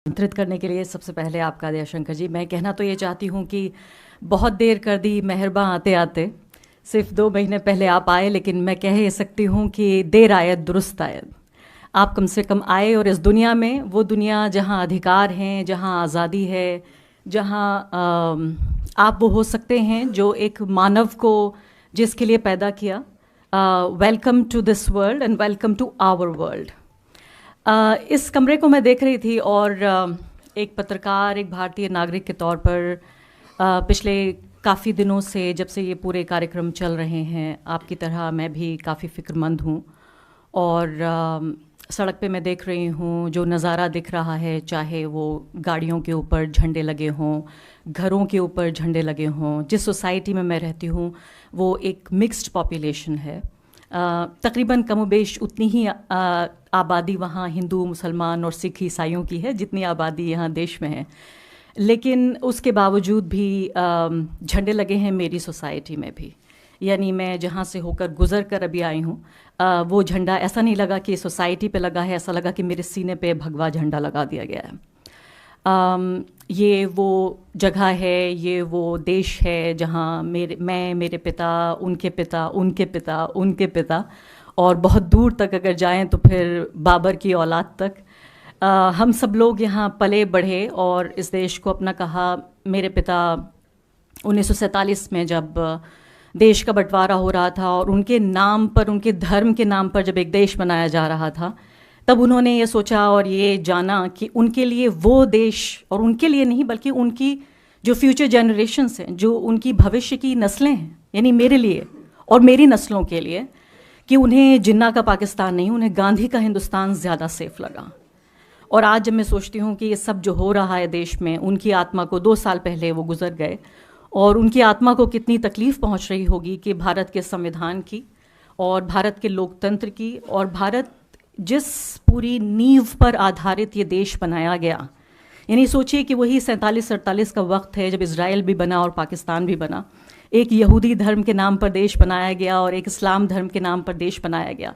आमंत्रित करने के लिए सबसे पहले आपका दयाशंकर जी। मैं कहना तो ये चाहती हूँ कि बहुत देर कर दी मेहरबान आते आते, सिर्फ 2 महीने पहले आप आए, लेकिन मैं कह ये सकती हूँ कि देर आयत दुरुस्त आयत। आप कम से कम आए और इस दुनिया में, वो दुनिया जहाँ अधिकार हैं, जहाँ आज़ादी है, जहाँ आप वो हो सकते हैं जो एक मानव को जिसके लिए पैदा किया। Welcome to this world and welcome to our world. इस कमरे को मैं देख रही थी और एक पत्रकार, एक भारतीय नागरिक के तौर पर पिछले काफ़ी दिनों से, जब से ये पूरे कार्यक्रम चल रहे हैं, आपकी तरह मैं भी काफ़ी फ़िक्रमंद हूँ। और सड़क पे मैं देख रही हूँ जो नज़ारा दिख रहा है, चाहे वो गाड़ियों के ऊपर झंडे लगे हों, घरों के ऊपर झंडे लगे हों। जिस सोसाइटी में मैं रहती हूँ वो एक मिक्स्ड पॉपुलेशन है। तकरीबन कमोबेश उतनी ही आबादी वहाँ हिंदू, मुसलमान और सिख ईसाइयों की है जितनी आबादी यहाँ देश में है। लेकिन उसके बावजूद भी झंडे लगे हैं मेरी सोसाइटी में भी। यानी मैं जहाँ से होकर गुज़र कर अभी आई हूँ, वो झंडा ऐसा नहीं लगा कि सोसाइटी पे लगा है, ऐसा लगा कि मेरे सीने पे भगवा झंडा लगा दिया गया है। ये वो जगह है, ये वो देश है जहाँ मेरे पिता, उनके पिता, उनके पिता, उनके पिता, और बहुत दूर तक अगर जाएं तो फिर बाबर की औलाद तक हम सब लोग यहाँ पले बढ़े और इस देश को अपना कहा। मेरे पिता 1947 में जब देश का बंटवारा हो रहा था और उनके नाम पर, उनके धर्म के नाम पर जब एक देश बनाया जा रहा था, तब उन्होंने ये सोचा और ये जाना कि उनके लिए वो देश, और उनके लिए नहीं बल्कि उनकी जो फ्यूचर जनरेशन्स हैं, जो उनकी भविष्य की नस्लें हैं, यानी मेरे लिए और मेरी नस्लों के लिए, कि उन्हें जिन्ना का पाकिस्तान नहीं, उन्हें गांधी का हिंदुस्तान ज़्यादा सेफ लगा। और आज जब मैं सोचती हूँ कि ये सब जो हो रहा है देश में, उनकी आत्मा को 2 साल पहले वो गुजर गए और उनकी आत्मा को कितनी तकलीफ़ पहुँच रही होगी कि भारत के संविधान की और भारत के लोकतंत्र की, और भारत जिस पूरी नींव पर आधारित ये देश बनाया गया, यानी सोचिए कि वही 47-48 का वक्त है जब इज़राइल भी बना और पाकिस्तान भी बना। एक यहूदी धर्म के नाम पर देश बनाया गया और एक इस्लाम धर्म के नाम पर देश बनाया गया।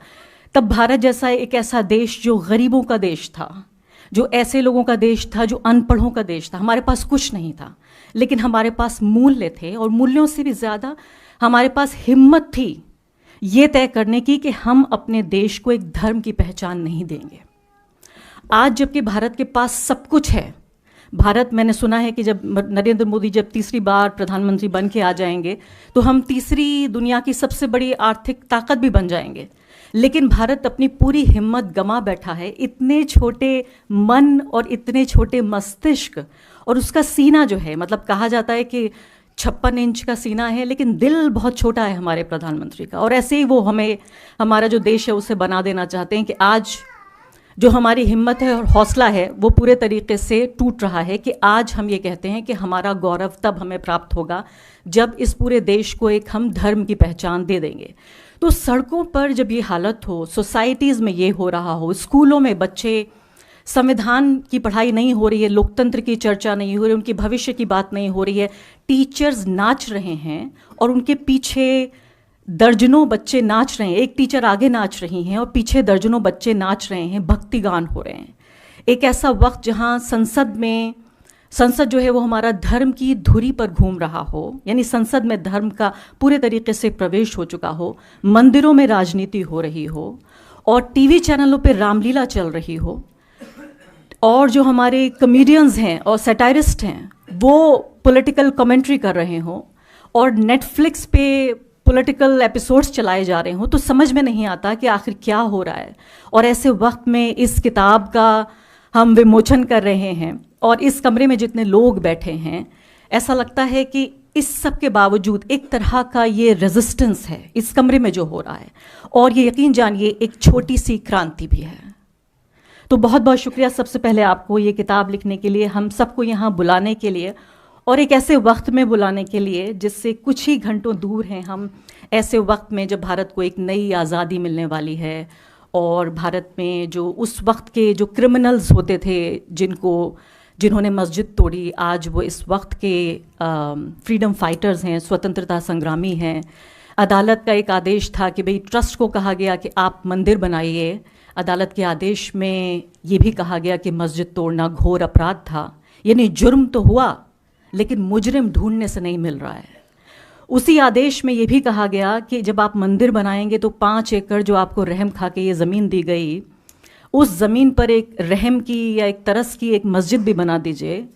तब भारत जैसा एक ऐसा देश जो गरीबों का देश था, जो ऐसे लोगों का देश था, जो अनपढ़ों का देश था। हमारे पास कुछ नहीं था, लेकिन हमारे पास मूल्य थे, और मूल्यों से भी ज़्यादा हमारे पास हिम्मत थी ये तय करने की कि हम अपने देश को एक धर्म की पहचान नहीं देंगे। आज जबकि भारत के पास सब कुछ है, भारत, मैंने सुना है कि जब नरेंद्र मोदी जब तीसरी बार प्रधानमंत्री बन के आ जाएंगे तो हम तीसरी दुनिया की सबसे बड़ी आर्थिक ताकत भी बन जाएंगे, लेकिन भारत अपनी पूरी हिम्मत गंवा बैठा है। इतने छोटे मन और इतने छोटे मस्तिष्क, और उसका सीना जो है, मतलब कहा जाता है कि 56 इंच का सीना है, लेकिन दिल बहुत छोटा है हमारे प्रधानमंत्री का। और ऐसे ही वो हमें, हमारा जो देश है उसे बना देना चाहते हैं कि आज जो हमारी हिम्मत है और हौसला है वो पूरे तरीके से टूट रहा है। कि आज हम ये कहते हैं कि हमारा गौरव तब हमें प्राप्त होगा जब इस पूरे देश को एक हम धर्म की पहचान दे देंगे। तो सड़कों पर जब ये हालत हो, सोसाइटीज़ में ये हो रहा हो, स्कूलों में बच्चे, संविधान की पढ़ाई नहीं हो रही है, लोकतंत्र की चर्चा नहीं हो रही, उनकी भविष्य की बात नहीं हो रही है, टीचर्स नाच रहे हैं और उनके पीछे दर्जनों बच्चे नाच रहे हैं। एक टीचर आगे नाच रही हैं और पीछे दर्जनों बच्चे नाच रहे हैं, भक्ति गान हो रहे हैं। एक ऐसा वक्त जहां संसद जो है वो हमारा धर्म की धुरी पर घूम रहा हो, यानी संसद में धर्म का पूरे तरीके से प्रवेश हो चुका हो, मंदिरों में राजनीति हो रही हो, और टीवी चैनलों पर रामलीला चल रही हो, और जो हमारे कॉमेडियंस हैं और सैटारिस्ट हैं वो पॉलिटिकल कमेंट्री कर रहे हों, और नेटफ्लिक्स पे पॉलिटिकल एपिसोड्स चलाए जा रहे हों, तो समझ में नहीं आता कि आखिर क्या हो रहा है। और ऐसे वक्त में इस किताब का हम विमोचन कर रहे हैं और इस कमरे में जितने लोग बैठे हैं, ऐसा लगता है कि इस सब के बावजूद एक तरह का ये रेजिस्टेंस है इस कमरे में जो हो रहा है, और ये यकीन जानिए एक छोटी सी क्रांति भी है। तो बहुत बहुत शुक्रिया सबसे पहले आपको ये किताब लिखने के लिए, हम सबको यहाँ बुलाने के लिए, और एक ऐसे वक्त में बुलाने के लिए जिससे कुछ ही घंटों दूर हैं हम, ऐसे वक्त में जब भारत को एक नई आज़ादी मिलने वाली है, और भारत में जो उस वक्त के जो क्रिमिनल्स होते थे, जिन्होंने मस्जिद तोड़ी, आज वो इस वक्त के फ्रीडम फाइटर्स हैं, स्वतंत्रता संग्रामी हैं। अदालत का एक आदेश था कि भाई ट्रस्ट को कहा गया कि आप मंदिर बनाइए, अदालत के आदेश में ये भी कहा गया कि मस्जिद तोड़ना घोर अपराध था, यानी जुर्म तो हुआ लेकिन मुजरिम ढूंढने से नहीं मिल रहा है। उसी आदेश में ये भी कहा गया कि जब आप मंदिर बनाएंगे तो 5 एकड़ जो आपको रहम खा के ये ज़मीन दी गई, उस ज़मीन पर एक रहम की या एक तरस की एक मस्जिद भी बना दीजिए।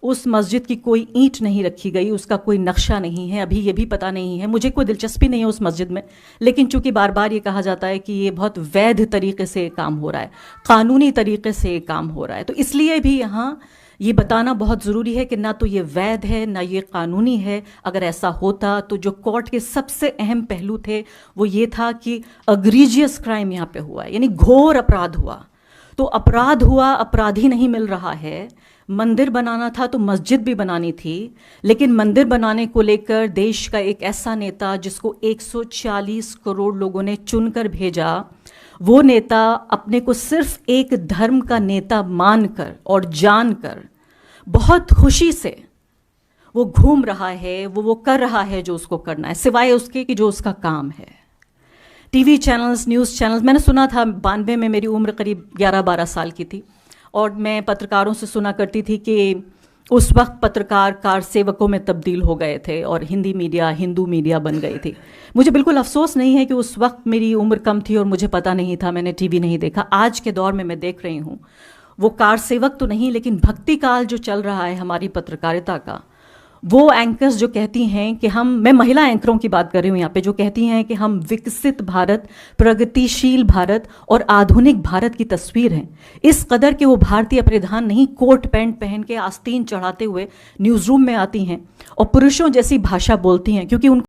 उस मस्जिद की कोई ईंट नहीं रखी गई, उसका कोई नक्शा नहीं है, अभी ये भी पता नहीं है, मुझे कोई दिलचस्पी नहीं है उस मस्जिद में, लेकिन चूंकि बार बार ये कहा जाता है कि ये बहुत वैध तरीके से काम हो रहा है, कानूनी तरीके से काम हो रहा है, तो इसलिए भी यहाँ ये बताना बहुत ज़रूरी है कि ना तो ये वैध है ना ये कानूनी है। अगर ऐसा होता तो जो कोर्ट के सबसे अहम पहलू थे वो ये था कि अग्रीजियस क्राइम यहाँ पे हुआ है, यानी घोर अपराध हुआ। तो अपराध हुआ, अपराधी नहीं मिल रहा है। मंदिर बनाना था तो मस्जिद भी बनानी थी, लेकिन मंदिर बनाने को लेकर देश का एक ऐसा नेता जिसको 140 करोड़ लोगों ने चुनकर भेजा, वो नेता अपने को सिर्फ एक धर्म का नेता मानकर और जानकर बहुत खुशी से वो घूम रहा है, वो कर रहा है जो उसको करना है, सिवाय उसके कि जो उसका काम है। टीवी चैनल्स, न्यूज़ चैनल्स, मैंने सुना था 92 में मेरी उम्र करीब 11-12 साल की थी और मैं पत्रकारों से सुना करती थी कि उस वक्त पत्रकार कार सेवकों में तब्दील हो गए थे और हिंदी मीडिया हिंदू मीडिया बन गई थी। मुझे बिल्कुल अफसोस नहीं है कि उस वक्त मेरी उम्र कम थी और मुझे पता नहीं था, मैंने टीवी नहीं देखा। आज के दौर में मैं देख रही हूँ वो कार सेवक तो नहीं, लेकिन भक्ति काल जो चल रहा है हमारी पत्रकारिता का, वो एंकर्स जो कहती हैं कि मैं महिला एंकरों की बात कर रही हूँ यहाँ पे, जो कहती हैं कि हम विकसित भारत, प्रगतिशील भारत और आधुनिक भारत की तस्वीर हैं, इस कदर के वो भारतीय परिधान नहीं, कोट पैंट पहन के आस्तीन चढ़ाते हुए न्यूज़ रूम में आती हैं और पुरुषों जैसी भाषा बोलती हैं, क्योंकि उनको